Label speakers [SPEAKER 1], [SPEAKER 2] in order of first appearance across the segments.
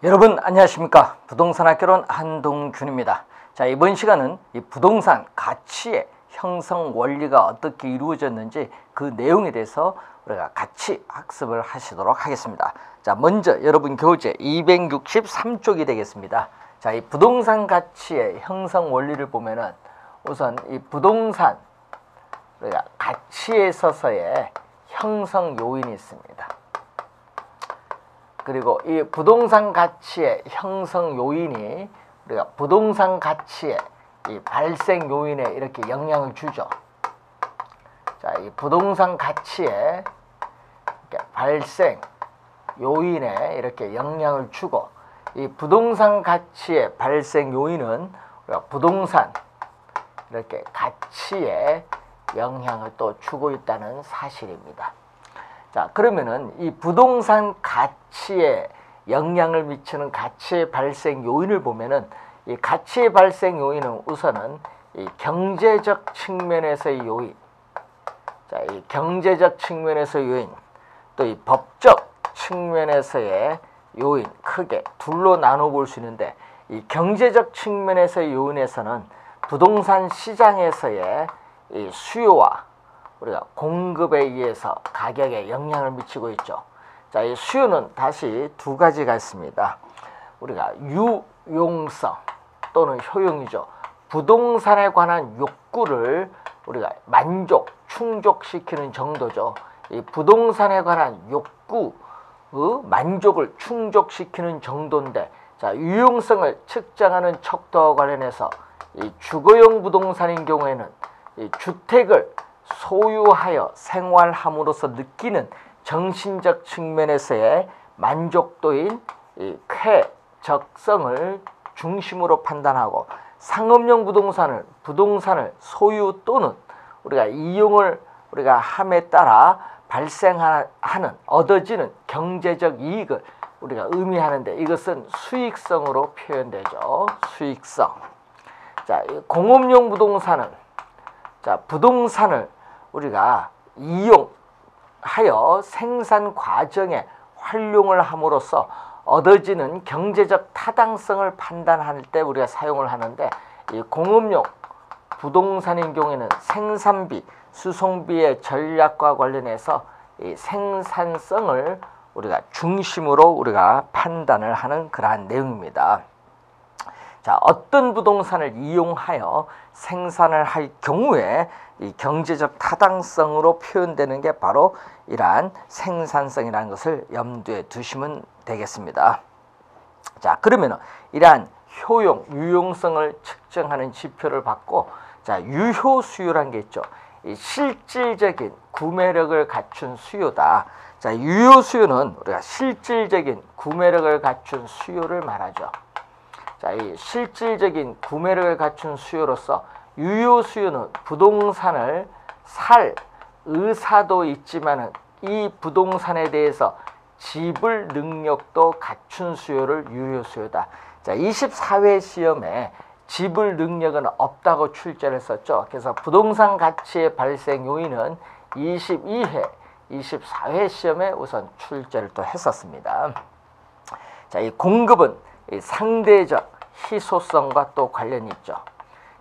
[SPEAKER 1] 여러분 안녕하십니까? 부동산학개론 한동균입니다. 자, 이번 시간은 이 부동산 가치의 형성 원리가 어떻게 이루어졌는지 그 내용에 대해서 우리가 같이 학습을 하시도록 하겠습니다. 자, 먼저 여러분 교재 263쪽이 되겠습니다. 자, 이 부동산 가치의 형성 원리를 보면은 우선 이 부동산 우리가 가치에 있어서의 형성 요인이 있습니다. 그리고 이 부동산 가치의 형성 요인이 우리가 부동산 가치의 이 발생 요인에 이렇게 영향을 주죠. 자, 이 부동산 가치의 발생 요인에 이렇게 영향을 주고, 이 부동산 가치의 발생 요인은 우리가 부동산 이렇게 가치에 영향을 또 주고 있다는 사실입니다. 자, 그러면은 이 부동산 가치에 영향을 미치는 가치의 발생 요인을 보면은 이 가치의 발생 요인은 우선은 이 경제적 측면에서의 요인, 자, 이 경제적 측면에서의 요인, 또 이 법적 측면에서의 요인, 크게 둘로 나눠 볼 수 있는데, 이 경제적 측면에서의 요인에서는 부동산 시장에서의 이 수요와 우리가 공급에 의해서 가격에 영향을 미치고 있죠. 자, 이 수요는 다시 두 가지가 있습니다. 우리가 유용성 또는 효용이죠. 부동산에 관한 욕구를 우리가 충족시키는 정도죠. 이 부동산에 관한 욕구, 만족을 충족시키는 정도인데, 자, 유용성을 측정하는 척도와 관련해서 이 주거용 부동산인 경우에는 이 주택을 소유하여 생활함으로써 느끼는 정신적 측면에서의 만족도인 이 쾌적성을 중심으로 판단하고, 상업용 부동산을 소유 또는 우리가 이용을 우리가 함에 따라 발생하는 얻어지는 경제적 이익을 우리가 의미하는데, 이것은 수익성으로 표현되죠. 수익성. 자, 공업용 부동산은, 자, 부동산을 우리가 이용하여 생산 과정에 활용을 함으로써 얻어지는 경제적 타당성을 판단할 때 우리가 사용을 하는데, 이 공업용 부동산인 경우에는 생산비, 수송비의 전략과 관련해서 이 생산성을 우리가 중심으로 우리가 판단을 하는 그러한 내용입니다. 자, 어떤 부동산을 이용하여 생산을 할 경우에 이 경제적 타당성으로 표현되는 게 바로 이러한 생산성이라는 것을 염두에 두시면 되겠습니다. 자, 그러면 이러한 유용성을 측정하는 지표를 받고, 자, 유효수요라는 게 있죠. 이 실질적인 구매력을 갖춘 수요다. 자, 유효수요는 우리가 실질적인 구매력을 갖춘 수요를 말하죠. 자, 이 실질적인 구매력을 갖춘 수요로서 유효수요는 부동산을 살 의사도 있지만은 이 부동산에 대해서 지불 능력도 갖춘 수요를 유효수요다. 자, 24회 시험에 지불 능력은 없다고 출제를 썼죠. 그래서 부동산 가치의 발생 요인은 22회, 24회 시험에 우선 출제를 또 했었습니다. 자, 이 공급은 이 상대적 희소성과 또 관련이 있죠.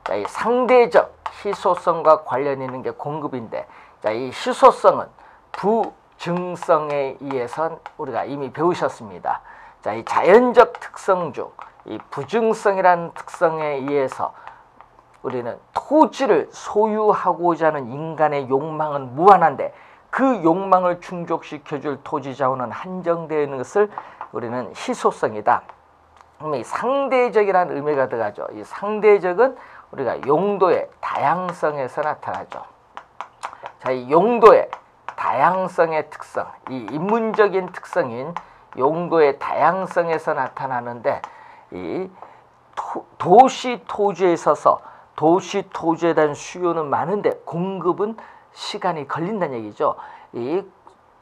[SPEAKER 1] 자, 이 상대적 희소성과 관련 있는 게 공급인데, 자, 이 희소성은 부증성에 의해서 우리가 이미 배우셨습니다. 자, 이 자연적 특성 중 이 부증성이라는 특성에 의해서 우리는 토지를 소유하고자 하는 인간의 욕망은 무한한데, 그 욕망을 충족시켜줄 토지 자원은 한정되어 있는 것을 우리는 희소성이다. 그러면 이 상대적이라는 의미가 들어가죠. 이 상대적은 우리가 용도의 다양성에서 나타나죠. 자, 이 용도의 다양성의 특성, 이 인문적인 특성인 용도의 다양성에서 나타나는데, 이 도시 토지에 있어서 도시 토지에 대한 수요는 많은데 공급은 시간이 걸린다는 얘기죠. 이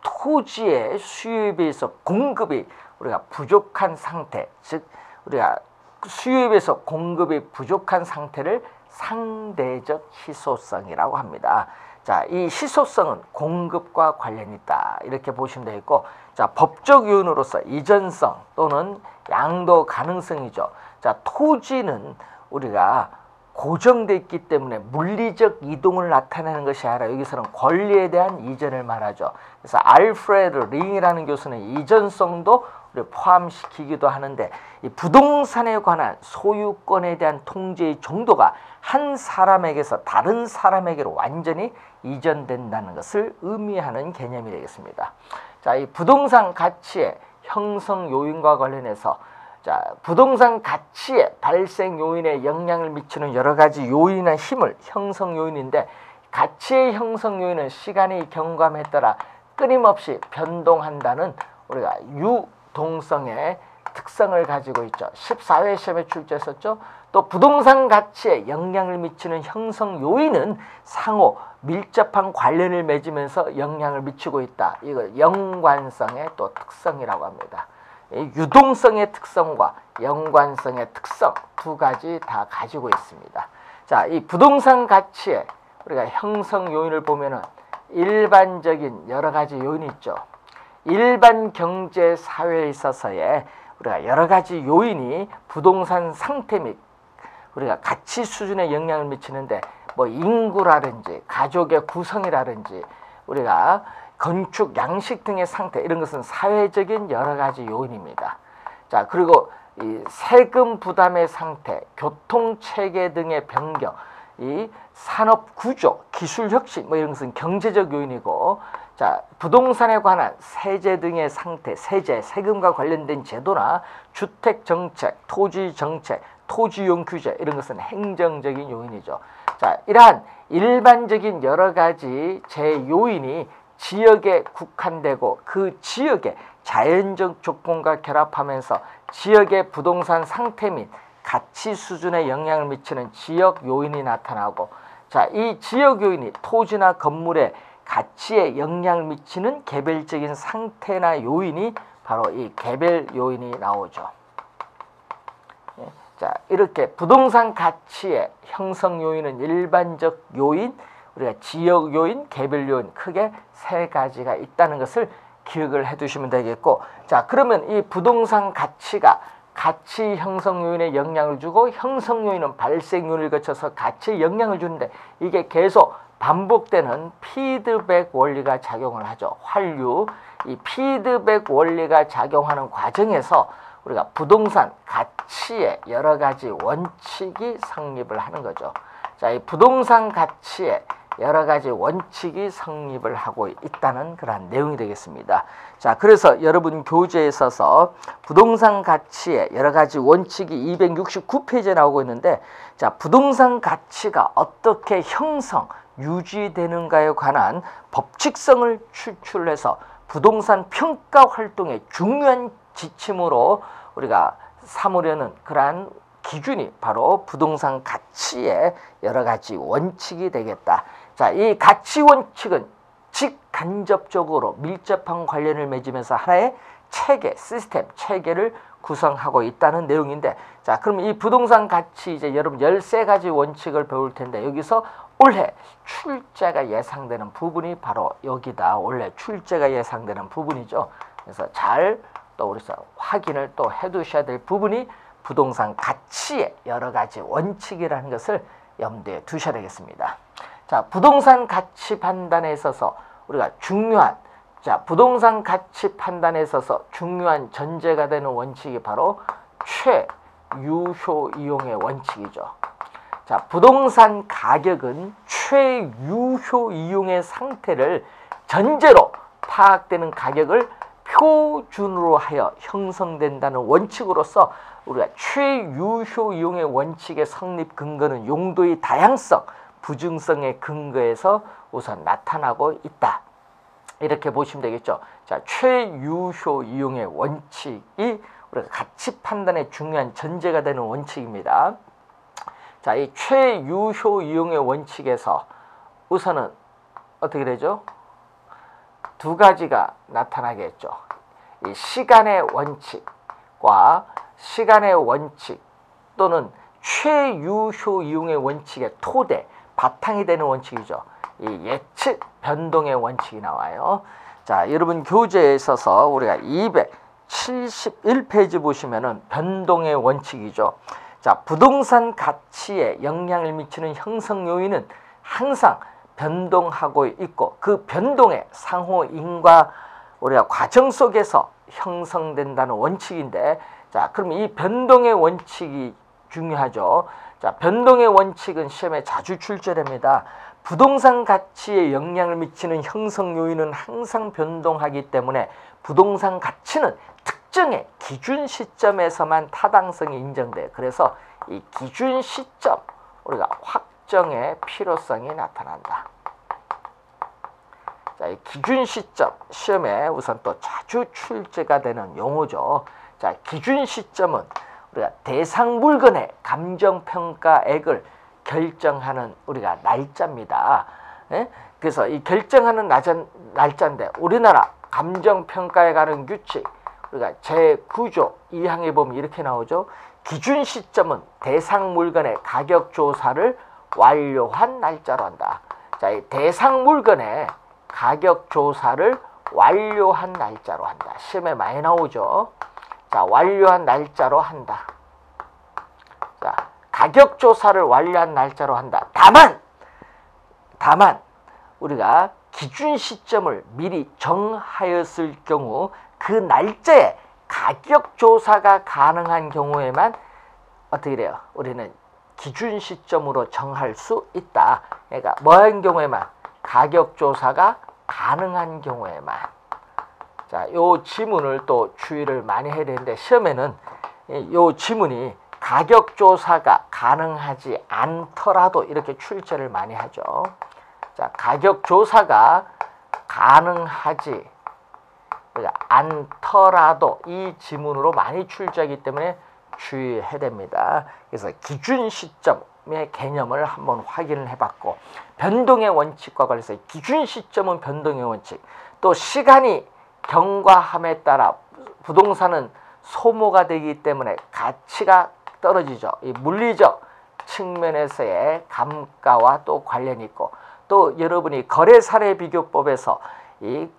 [SPEAKER 1] 토지의 수요에 비해서 공급이 우리가 부족한 상태, 즉 우리가 수요에 비해서 공급이 부족한 상태를 상대적 희소성이라고 합니다. 자, 이 희소성은 공급과 관련이 있다, 이렇게 보시면 되겠고, 자, 법적 요인으로서 이전성 또는 양도 가능성이죠. 자, 토지는 우리가 고정돼 있기 때문에 물리적 이동을 나타내는 것이 아니라 여기서는 권리에 대한 이전을 말하죠. 그래서 알프레드 링이라는 교수는 이전성도 우리 포함시키기도 하는데, 이 부동산에 관한 소유권에 대한 통제의 정도가 한 사람에게서 다른 사람에게로 완전히 이전된다는 것을 의미하는 개념이 되겠습니다. 자, 이 부동산 가치의 형성 요인과 관련해서, 자, 부동산 가치의 발생 요인에 영향을 미치는 여러 가지 요인이나 힘을 형성 요인인데, 가치의 형성 요인은 시간의 경감에 따라 끊임없이 변동한다는 우리가 유동성의 특성을 가지고 있죠. 14회 시험에 출제했었죠. 또 부동산 가치에 영향을 미치는 형성 요인은 상호 밀접한 관련을 맺으면서 영향을 미치고 있다. 이걸 연관성의 또 특성이라고 합니다. 유동성의 특성과 연관성의 특성 두 가지 다 가지고 있습니다. 자, 이 부동산 가치의 우리가 형성 요인을 보면은 일반적인 여러 가지 요인이 있죠. 일반 경제 사회에 있어서의 우리가 여러 가지 요인이 부동산 상태 및 우리가 가치 수준에 영향을 미치는데, 뭐 인구라든지 가족의 구성이라든지 우리가 건축 양식 등의 상태, 이런 것은 사회적인 여러 가지 요인입니다. 자, 그리고 이 세금 부담의 상태, 교통 체계 등의 변경, 이 산업 구조, 기술 혁신, 뭐 이런 것은 경제적 요인이고, 자, 부동산에 관한 세제 등의 상태, 세제, 세금과 관련된 제도나 주택 정책, 토지 정책, 토지용 규제, 이런 것은 행정적인 요인이죠. 자, 이러한 일반적인 여러 가지 제요인이 지역에 국한되고 그 지역의 자연적 조건과 결합하면서 지역의 부동산 상태 및 가치 수준에 영향을 미치는 지역 요인이 나타나고, 자, 이 지역 요인이 토지나 건물의 가치에 영향을 미치는 개별적인 상태나 요인이 바로 이 개별 요인이 나오죠. 자, 이렇게 부동산 가치의 형성 요인은 일반적 요인, 우리가 지역 요인, 개별 요인, 크게 세 가지가 있다는 것을 기억을 해 두시면 되겠고, 자, 그러면 이 부동산 가치가 가치 형성 요인에 영향을 주고, 형성 요인은 발생 요인을 거쳐서 가치에 영향을 주는데, 이게 계속 반복되는 피드백 원리가 작용을 하죠. 환류, 이 피드백 원리가 작용하는 과정에서 우리가 부동산 가치의 여러 가지 원칙이 성립을 하는 거죠. 자, 이 부동산 가치의 여러 가지 원칙이 성립을 하고 있다는 그러한 내용이 되겠습니다. 자, 그래서 여러분 교재에 있어서 부동산 가치의 여러 가지 원칙이 269페이지에 나오고 있는데, 자, 부동산 가치가 어떻게 형성, 유지되는가에 관한 법칙성을 추출해서 부동산 평가 활동의 중요한 지침으로 우리가 삼으려는 그러한 기준이 바로 부동산 가치의 여러 가지 원칙이 되겠다. 자, 이 가치 원칙은 직간접적으로 밀접한 관련을 맺으면서 하나의 체계, 시스템, 체계를 구성하고 있다는 내용인데, 자, 그럼 이 부동산 가치 이제 여러분 13가지 원칙을 배울 텐데, 여기서 올해 출제가 예상되는 부분이 바로 여기다. 올해 출제가 예상되는 부분이죠. 그래서 잘 또 우리서 확인을 또 해두셔야 될 부분이 부동산 가치의 여러 가지 원칙이라는 것을 염두에 두셔야 되겠습니다. 자, 부동산 가치 판단에 있어서 우리가 중요한, 자, 부동산 가치 판단에 있어서 중요한 전제가 되는 원칙이 바로 최유효 이용의 원칙이죠. 자, 부동산 가격은 최유효 이용의 상태를 전제로 파악되는 가격을 표준으로 하여 형성된다는 원칙으로서 우리가 최유효 이용의 원칙의 성립 근거는 용도의 다양성, 부증성의 근거에서 우선 나타나고 있다. 이렇게 보시면 되겠죠. 자, 최유효 이용의 원칙이 우리가 가치 판단의 중요한 전제가 되는 원칙입니다. 자, 이 최유효 이용의 원칙에서 우선은 어떻게 되죠? 두 가지가 나타나겠죠. 이 시간의 원칙과 시간의 원칙 또는 최유효 이용의 원칙의 토대, 바탕이 되는 원칙이죠. 이 예측 변동의 원칙이 나와요. 자, 여러분 교재에 있어서 우리가 271페이지 보시면은 변동의 원칙이죠. 자, 부동산 가치에 영향을 미치는 형성 요인은 항상 변동하고 있고 그 변동의 상호 인과 우리가 과정 속에서 형성된다는 원칙인데, 자, 그럼 이 변동의 원칙이 중요하죠. 자, 변동의 원칙은 시험에 자주 출제됩니다. 부동산 가치에 영향을 미치는 형성 요인은 항상 변동하기 때문에 부동산 가치는 특정의 기준 시점에서만 타당성이 인정돼요. 그래서 이 기준 시점, 우리가 확정의 필요성이 나타난다. 자, 이 기준 시점, 시험에 우선 또 자주 출제가 되는 용어죠. 자, 기준 시점은 우리가 대상 물건의 감정평가액을 결정하는 우리가 날짜입니다. 예? 그래서 이 결정하는 날짜인데 우리나라 감정평가에 관한 규칙, 우리가 제9조 2항에 보면 이렇게 나오죠. 기준 시점은 대상 물건의 가격 조사를 완료한 날짜로 한다. 자, 이 대상 물건의 가격 조사를 완료한 날짜로 한다. 시험에 많이 나오죠. 자, 완료한 날짜로 한다. 자, 가격 조사를 완료한 날짜로 한다. 다만 우리가 기준 시점을 미리 정하였을 경우 그 날짜에 가격 조사가 가능한 경우에만 어떻게 돼요? 우리는 기준 시점으로 정할 수 있다. 그러니까 뭐한 경우에만? 가격 조사가 가능한 경우에만. 자, 요 지문을 또 주의를 많이 해야 되는데 시험에는 요 지문이 가격 조사가 가능하지 않더라도 이렇게 출제를 많이 하죠. 자, 가격 조사가 가능하지 않더라도 이 지문으로 많이 출제하기 때문에 주의해야 됩니다. 그래서 기준 시점의 개념을 한번 확인을 해봤고, 변동의 원칙과 관련해서 기준 시점은 변동의 원칙, 또 시간이 경과함에 따라 부동산은 소모가 되기 때문에 가치가 떨어지죠. 이 물리적 측면에서의 감가와 또 관련이 있고, 또 여러분이 거래 사례 비교법에서 이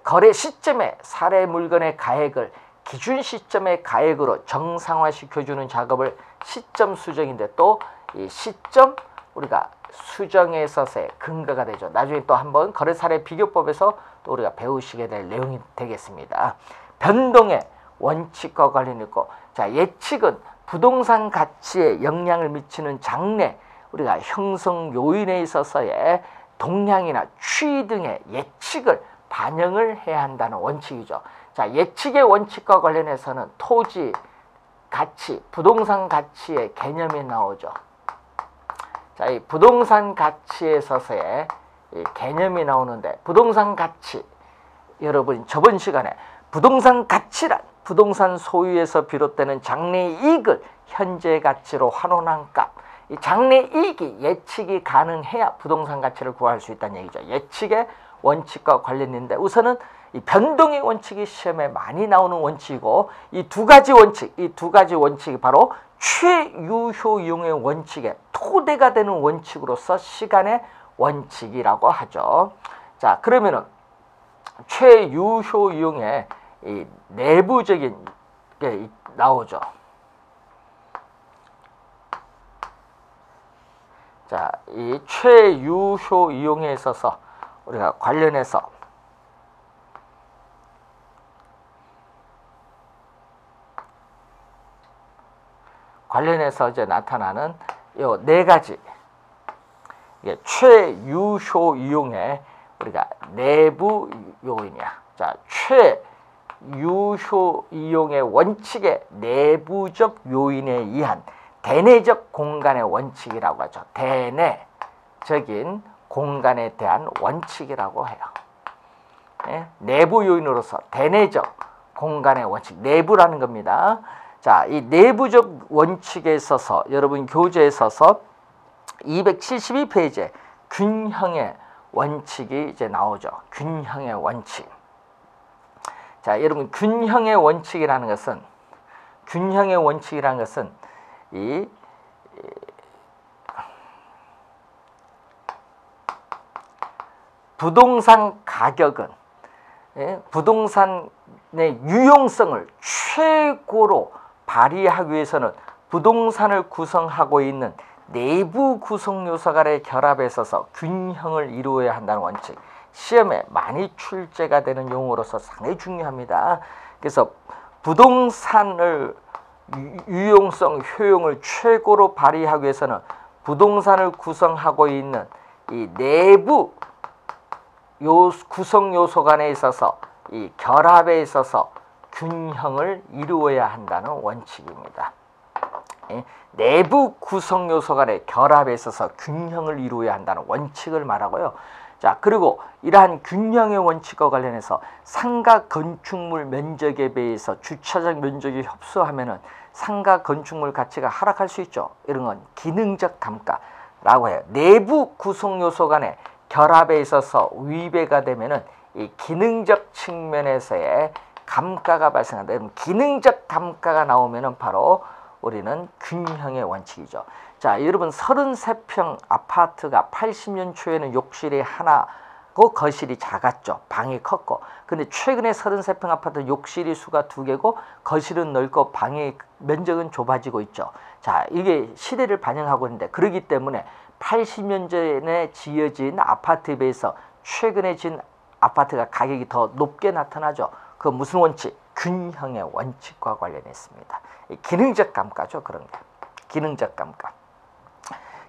[SPEAKER 1] 거래 시점에 사례 물건의 가액을 기준 시점의 가액으로 정상화시켜주는 작업을 시점 수정인데, 또 이 시점 우리가 수정에 있어서의 근거가 되죠. 나중에 또 한번 거래 사례 비교법에서 또 우리가 배우시게 될 내용이 되겠습니다. 변동의 원칙과 관련이 있고, 자, 예측은 부동산 가치에 영향을 미치는 장래 우리가 형성 요인에 있어서의 동향이나 추이 등의 예측을 반영을 해야 한다는 원칙이죠. 자, 예측의 원칙과 관련해서는 토지 가치, 부동산 가치의 개념이 나오죠. 자, 이 부동산 가치에 있어서의 이 개념이 나오는데, 부동산 가치, 여러분 저번 시간에 부동산 가치란 부동산 소유에서 비롯되는 장래 이익을 현재 가치로 환원한 값, 이 장래 이익이 예측이 가능해야 부동산 가치를 구할 수 있다는 얘기죠. 예측의 원칙과 관련인데, 우선은 이 변동의 원칙이 시험에 많이 나오는 원칙이고, 이 두 가지 원칙이 바로 최유효 이용의 원칙의 토대가 되는 원칙으로서 시간의 원칙이라고 하죠. 자, 그러면은 최유효 이용의 이 내부적인 게 나오죠. 자, 이 최유효 이용에 있어서 우리가 관련해서 이제 나타나는 요 네 가지, 이게 최유효 이용의 우리가 내부 요인이야. 자, 최유효 이용의 원칙의 내부적 요인에 의한 대내적 공간의 원칙이라고 하죠. 대내적인 공간에 대한 원칙이라고 해요. 네? 내부 요인으로서 대내적 공간의 원칙, 내부라는 겁니다. 자, 이 내부적 원칙에 있어서 여러분 교재에 있어서 272페이지에 균형의 원칙이 이제 나오죠. 균형의 원칙. 자, 여러분 균형의 원칙이라는 것은 이 부동산 가격은 부동산의 유용성을 최고로 발휘하기 위해서는 부동산을 구성하고 있는 내부 구성 요소 간의 결합에 있어서 균형을 이루어야 한다는 원칙. 시험에 많이 출제가 되는 용어로서 상당히 중요합니다. 그래서 부동산을 유용성, 효용을 최고로 발휘하기 위해서는 부동산을 구성하고 있는 이 내부 구성 요소 간에 있어서 이 결합에 있어서 균형을 이루어야 한다는 원칙입니다. 내부 구성 요소 간의 결합에 있어서 균형을 이루어야 한다는 원칙을 말하고요. 자, 그리고 이러한 균형의 원칙과 관련해서 상가 건축물 면적에 비해서 주차장 면적이 협소하면은 상가 건축물 가치가 하락할 수 있죠. 이런 건 기능적 감가라고 해요. 내부 구성 요소 간의 결합에 있어서 위배가 되면은 이 기능적 측면에서의 감가가 발생한다. 기능적 감가가 나오면은 바로 우리는 균형의 원칙이죠. 자, 여러분 33평 아파트가 80년 초에는 욕실이 하나고 거실이 작았죠. 방이 컸고. 근데 최근에 33평 아파트 욕실이 수가 2개고 거실은 넓고 방의 면적은 좁아지고 있죠. 자, 이게 시대를 반영하고 있는데, 그렇기 때문에 80년 전에 지어진 아파트에 비해서 최근에 지은 아파트가 가격이 더 높게 나타나죠. 그 무슨 원칙? 균형의 원칙과 관련했습니다. 기능적 감가죠. 그런 게. 기능적 감가.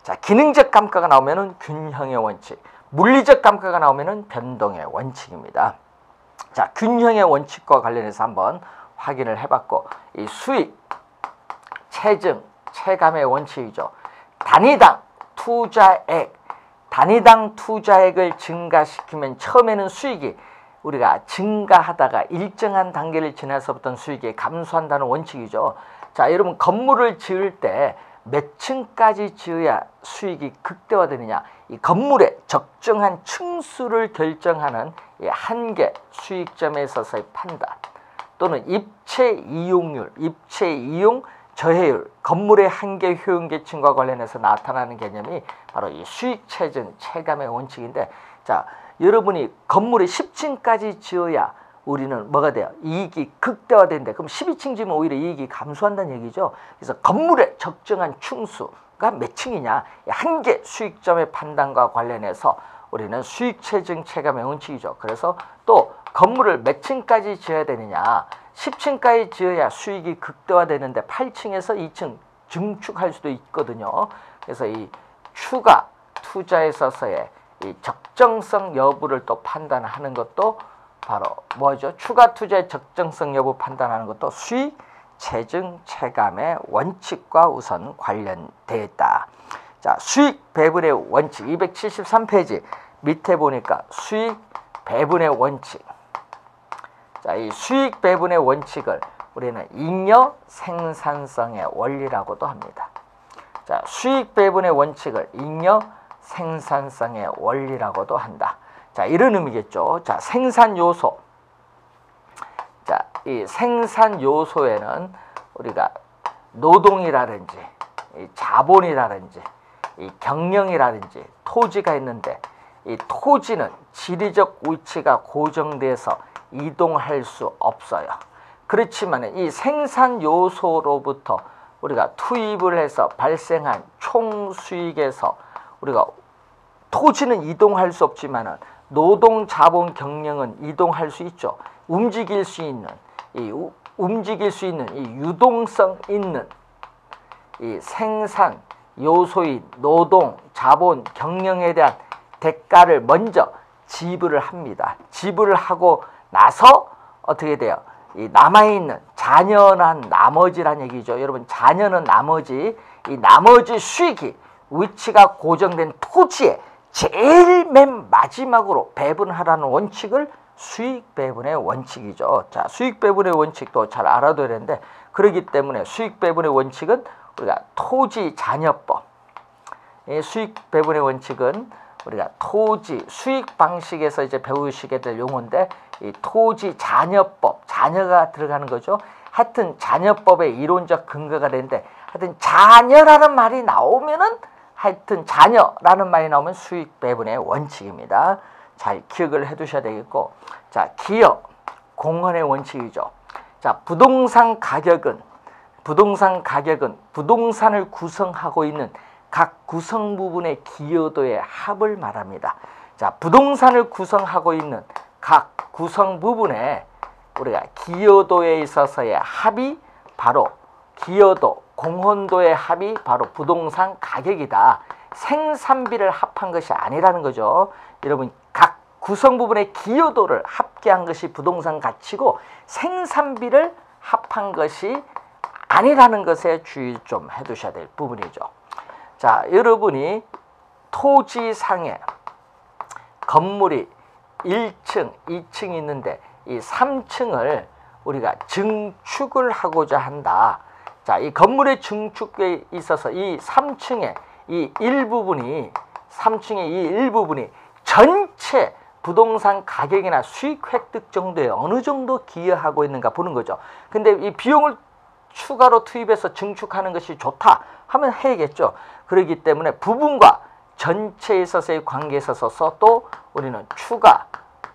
[SPEAKER 1] 자, 기능적 감가가 나오면은 균형의 원칙. 물리적 감가가 나오면은 변동의 원칙입니다. 자, 균형의 원칙과 관련해서 한번 확인을 해봤고, 이 수익, 체증, 체감의 원칙이죠. 단위당 투자액, 단위당 투자액을 증가시키면 처음에는 수익이 우리가 증가하다가 일정한 단계를 지나서부터 수익이 감소한다는 원칙이죠. 자, 여러분 건물을 지을 때 몇 층까지 지어야 수익이 극대화되느냐, 이 건물의 적정한 층수를 결정하는 이 한계 수익점에 있어서의 판단, 또는 입체 이용률, 입체 이용 저해율, 건물의 한계 효용계층과 관련해서 나타나는 개념이 바로 이 수익 체증 체감의 원칙인데, 자, 여러분이 건물에 10층까지 지어야 우리는 뭐가 돼요? 이익이 극대화된대. 그럼 12층 지으면 오히려 이익이 감소한다는 얘기죠. 그래서 건물의 적정한 층수가 몇 층이냐, 한계 수익점의 판단과 관련해서 우리는 수익 체증 체감의 원칙이죠. 그래서 또 건물을 몇 층까지 지어야 되느냐, 10층까지 지어야 수익이 극대화되는데 8층에서 2층 증축할 수도 있거든요. 그래서 이 추가 투자에 있어서의 이 적정성 여부를 또 판단하는 것도 바로 뭐죠? 추가 투자의 적정성 여부 판단하는 것도 수익 체증 체감의 원칙과 우선 관련되어 있다. 자, 수익 배분의 원칙 273페이지 밑에 보니까 수익 배분의 원칙. 자, 이 수익 배분의 원칙을 우리는 잉여 생산성의 원리라고도 합니다. 자, 수익 배분의 원칙을 잉여 생산성의 원리라고도 한다. 자, 이런 의미겠죠. 자, 생산 요소. 자, 이 생산 요소에는 우리가 노동이라든지 이 자본이라든지 이 경영이라든지 토지가 있는데, 이 토지는 지리적 위치가 고정돼서 이동할 수 없어요. 그렇지만 이 생산 요소로부터 우리가 투입을 해서 발생한 총 수익에서 우리가 토지는 이동할 수 없지만은 노동, 자본, 경영은 이동할 수 있죠. 움직일 수 있는 이 유동성 있는 이 생산 요소인 노동, 자본, 경영에 대한 대가를 먼저 지불을 합니다. 지불을 하고 나서 어떻게 돼요? 이 남아있는 잔여난 나머지란 얘기죠. 여러분, 잔여는 나머지, 이 나머지 수익이 위치가 고정된 토지에 제일 맨 마지막으로 배분하라는 원칙을 수익 배분의 원칙이죠. 자, 수익 배분의 원칙도 잘 알아둬야 되는데, 그렇기 때문에 수익 배분의 원칙은 우리가 토지 잔여법. 이 수익 배분의 원칙은 우리가 토지 수익 방식에서 이제 배우시게 될 용어인데, 이 토지 잔여법, 잔여가 들어가는 거죠. 하여튼 잔여법의 이론적 근거가 되는데, 하여튼 잔여라는 말이 나오면은 하여튼 잔여라는 말이 나오면 수익 배분의 원칙입니다. 잘 기억을 해 두셔야 되겠고, 자, 기여, 공헌의 원칙이죠. 자, 부동산 가격은 부동산을 구성하고 있는 각 구성 부분의 기여도의 합을 말합니다. 자, 부동산을 구성하고 있는 각 구성 부분의 우리가 기여도에 있어서의 합이 바로 기여도, 공헌도의 합이 바로 부동산 가격이다. 생산비를 합한 것이 아니라는 거죠. 여러분, 각 구성 부분의 기여도를 합계한 것이 부동산 가치고 생산비를 합한 것이 아니라는 것에 주의 좀 해두셔야 될 부분이죠. 자, 여러분이 토지상에 건물이 1층, 2층이 있는데 이 3층을 우리가 증축을 하고자 한다. 자, 이 건물의 증축에 있어서 이 3층의 이 일부분이 전체 부동산 가격이나 수익 획득 정도에 어느 정도 기여하고 있는가 보는 거죠. 근데 이 비용을 추가로 투입해서 증축하는 것이 좋다 하면 해야겠죠. 그렇기 때문에 부분과 전체에 있어서의 관계에 있어서 또 우리는 추가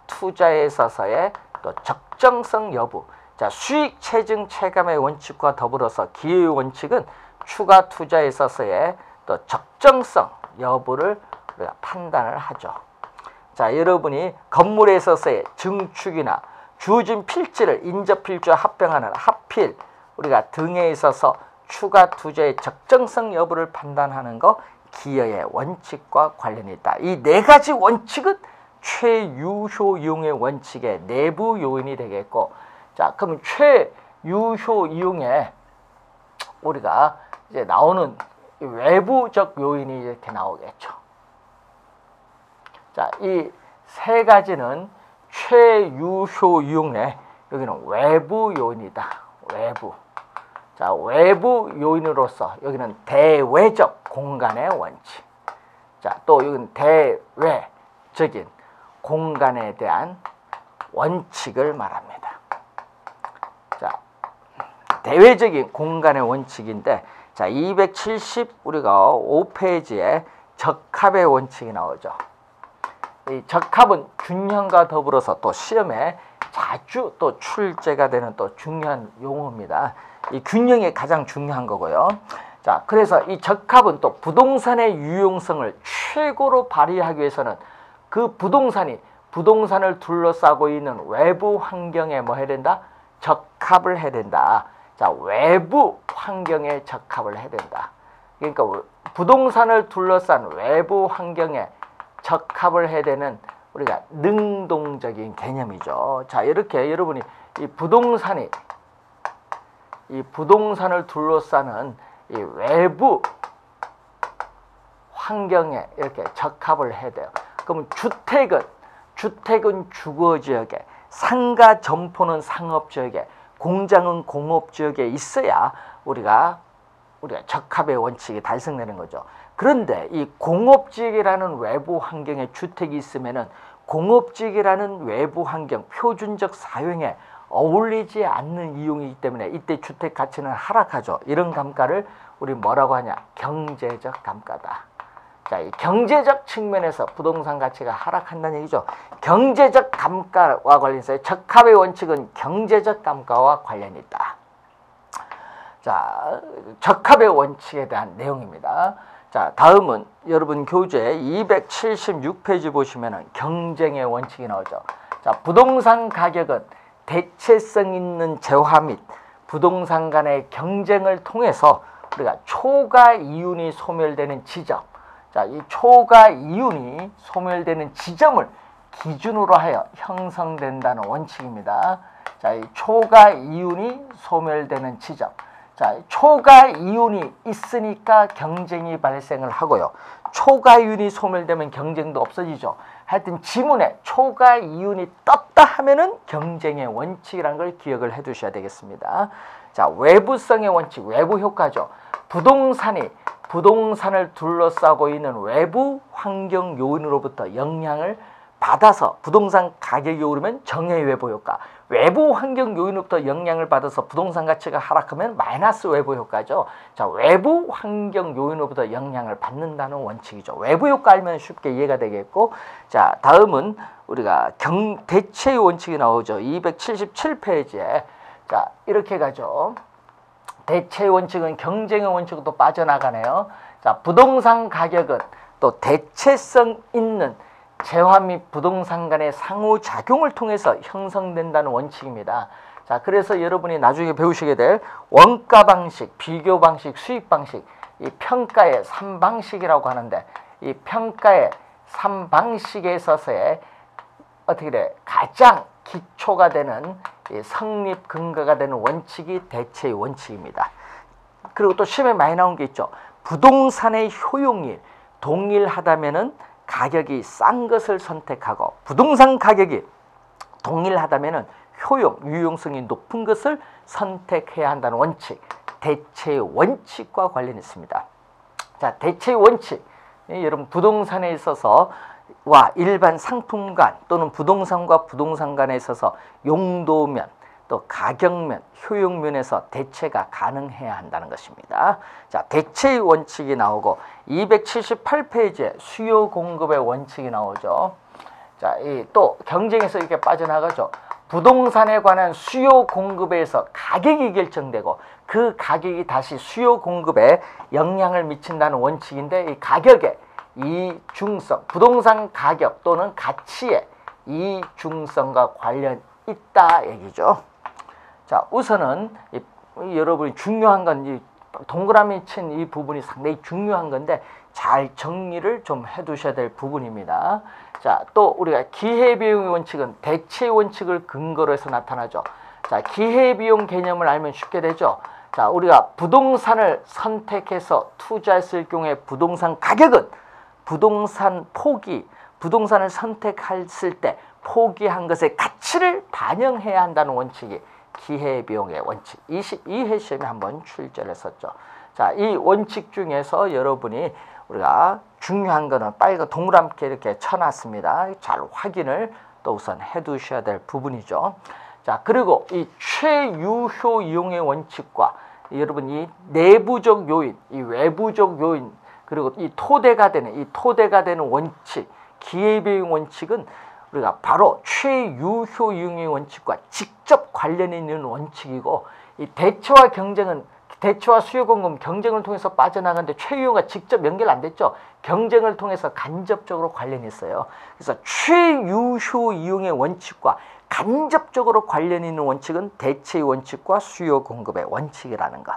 [SPEAKER 1] 투자에 있어서의 또 적정성 여부, 자, 수익 체증 체감의 원칙과 더불어서 기여의 원칙은 추가 투자에 있어서의 또 적정성 여부를 우리가 판단을 하죠. 자, 여러분이 건물에 있어서의 증축이나 주어진 필지를 인접필지와 합병하는 합필, 우리가 등에 있어서 추가 투자의 적정성 여부를 판단하는 거 기여의 원칙과 관련이 있다. 이 네 가지 원칙은 최유효 이용의 원칙의 내부 요인이 되겠고, 자, 그럼 최유효 이용에 우리가 이제 나오는 외부적 요인이 이렇게 나오겠죠. 자, 이 세 가지는 최유효 이용의 여기는 외부 요인이다. 외부. 자, 외부 요인으로서 여기는 대외적 공간의 원칙. 자, 또 여기는 대외적인 공간에 대한 원칙을 말합니다. 자, 대외적인 공간의 원칙인데, 자, 270 우리가 5페이지에 적합의 원칙이 나오죠. 이 적합은 균형과 더불어서 또 시험에 자주 또 출제가 되는 또 중요한 용어입니다. 이 균형이 가장 중요한 거고요. 자, 그래서 이 적합은 또 부동산의 유용성을 최고로 발휘하기 위해서는 그 부동산을 둘러싸고 있는 외부 환경에 뭐 해야 된다? 적합을 해야 된다. 자, 외부 환경에 적합을 해야 된다. 그러니까 부동산을 둘러싼 외부 환경에 적합을 해야 되는 우리가 능동적인 개념이죠. 자, 이렇게 여러분이 이 부동산을 둘러싸는 이 외부 환경에 이렇게 적합을 해야 돼요. 그러면 주택은 주거지역에, 상가 점포는 상업지역에, 공장은 공업지역에 있어야 우리가 적합의 원칙이 달성되는 거죠. 그런데 이 공업지역이라는 외부 환경에 주택이 있으면은 공업지역이라는 외부 환경, 표준적 사용에 어울리지 않는 이용이기 때문에 이때 주택 가치는 하락하죠. 이런 감가를 우리 뭐라고 하냐? 경제적 감가다. 자, 이 경제적 측면에서 부동산 가치가 하락한다는 얘기죠. 경제적 감가와 관련해서 적합의 원칙은 경제적 감가와 관련이 있다. 자, 적합의 원칙에 대한 내용입니다. 자, 다음은 여러분 교재 276페이지 보시면은 경쟁의 원칙이 나오죠. 자, 부동산 가격은 대체성 있는 재화 및 부동산 간의 경쟁을 통해서 우리가 초과 이윤이 소멸되는 지점. 자, 이 초과 이윤이 소멸되는 지점을 기준으로 하여 형성된다는 원칙입니다. 자, 이 초과 이윤이 소멸되는 지점. 자, 초과 이윤이 있으니까 경쟁이 발생을 하고요. 초과 이윤이 소멸되면 경쟁도 없어지죠. 하여튼 지문에 초과 이윤이 떴다 하면은 경쟁의 원칙이라는 걸 기억을 해 두셔야 되겠습니다. 자, 외부성의 원칙, 외부 효과죠. 부동산을 둘러싸고 있는 외부 환경 요인으로부터 영향을 받아서 부동산 가격이 오르면 정의 외부 효과, 외부 환경 요인으로부터 영향을 받아서 부동산 가치가 하락하면 마이너스 외부 효과죠. 자, 외부 환경 요인으로부터 영향을 받는다는 원칙이죠. 외부 효과 알면 쉽게 이해가 되겠고, 자, 다음은 우리가 대체의 원칙이 나오죠. 277페이지에. 자, 이렇게 가죠. 대체의 원칙은 경쟁의 원칙으로 빠져나가네요. 자, 부동산 가격은 또 대체성 있는 재화 및 부동산 간의 상호작용을 통해서 형성된다는 원칙입니다. 자, 그래서 여러분이 나중에 배우시게 될 원가 방식, 비교 방식, 수익 방식, 이 평가의 3방식이라고 하는데, 이 평가의 3방식에 있어서의 어떻게 돼? 가장 기초가 되는 성립 근거가 되는 원칙이 대체의 원칙입니다. 그리고 또 시험에 많이 나온 게 있죠. 부동산의 효용이 동일하다면은 가격이 싼 것을 선택하고, 부동산 가격이 동일하다면은 효용, 유용성이 높은 것을 선택해야 한다는 원칙, 대체의 원칙과 관련있습니다. 자, 대체의 원칙, 여러분 부동산에 있어서 와 일반 상품간 또는 부동산과 부동산 간에 있어서 용도면 또 가격면, 효용면에서 대체가 가능해야 한다는 것입니다. 자, 대체의 원칙이 나오고 278페이지에 수요 공급의 원칙이 나오죠. 자, 또 경쟁에서 이렇게 빠져나가죠. 부동산에 관한 수요 공급에서 가격이 결정되고 그 가격이 다시 수요 공급에 영향을 미친다는 원칙인데, 이 가격의 이중성, 부동산 가격 또는 가치의 이중성과 관련 있다 얘기죠. 자, 우선은 여러분이 중요한 건 이 동그라미 친 이 부분이 상당히 중요한 건데 잘 정리를 좀 해두셔야 될 부분입니다. 자, 또 우리가 기회비용의 원칙은 대체의 원칙을 근거로 해서 나타나죠. 자, 기회비용 개념을 알면 쉽게 되죠. 자, 우리가 부동산을 선택해서 투자했을 경우에 부동산 가격은 부동산 포기, 부동산을 선택했을 때 포기한 것의 가치를 반영해야 한다는 원칙이 기회비용의 원칙. 22회 시험에 한번 출제를 했었죠. 자, 이 원칙 중에서 여러분이 우리가 중요한 거는 빨간 동그랗게 이렇게 쳐놨습니다. 잘 확인을 또 우선 해두셔야 될 부분이죠. 자, 그리고 이 최유효 이용의 원칙과 여러분 이 내부적 요인, 이 외부적 요인, 그리고 이 토대가 되는 원칙, 기회비용 원칙은 우리가 바로 최유효 이용의 원칙과 직접 관련이 있는 원칙이고, 이 대체와 경쟁은 대체와 수요 공급 경쟁을 통해서 빠져나가는데 최유효가 직접 연결 안 됐죠. 경쟁을 통해서 간접적으로 관련이 있어요. 그래서 최유효 이용의 원칙과 간접적으로 관련이 있는 원칙은 대체의 원칙과 수요 공급의 원칙이라는 것.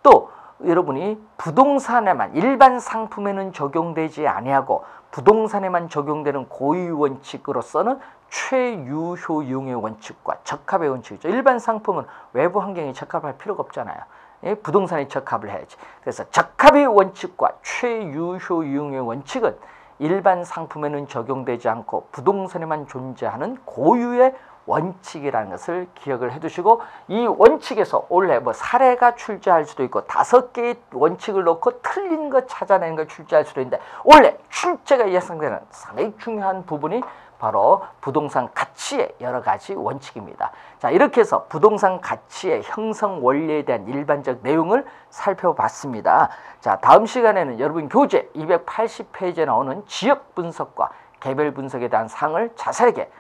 [SPEAKER 1] 또 여러분이 부동산에만, 일반 상품에는 적용되지 아니하고 부동산에만 적용되는 고유 원칙으로서는 최유효 이용의 원칙과 적합의 원칙이죠. 일반 상품은 외부 환경에 적합할 필요가 없잖아요. 예? 부동산에 적합을 해야지. 그래서 적합의 원칙과 최유효 이용의 원칙은 일반 상품에는 적용되지 않고 부동산에만 존재하는 고유의 원칙이라는 것을 기억을 해두시고, 이 원칙에서 원래 사례가 출제할 수도 있고 5개의 원칙을 놓고 틀린 거 찾아내는 걸 출제할 수도 있는데, 원래 출제가 예상되는 상당히 중요한 부분이 바로 부동산 가치의 여러 가지 원칙입니다. 자, 이렇게 해서 부동산 가치의 형성 원리에 대한 일반적 내용을 살펴봤습니다. 자, 다음 시간에는 여러분 교재 280페이지에 나오는 지역 분석과 개별 분석에 대한 사항을 자세하게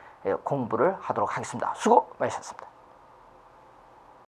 [SPEAKER 1] 공부를 하도록 하겠습니다. 수고 많으셨습니다.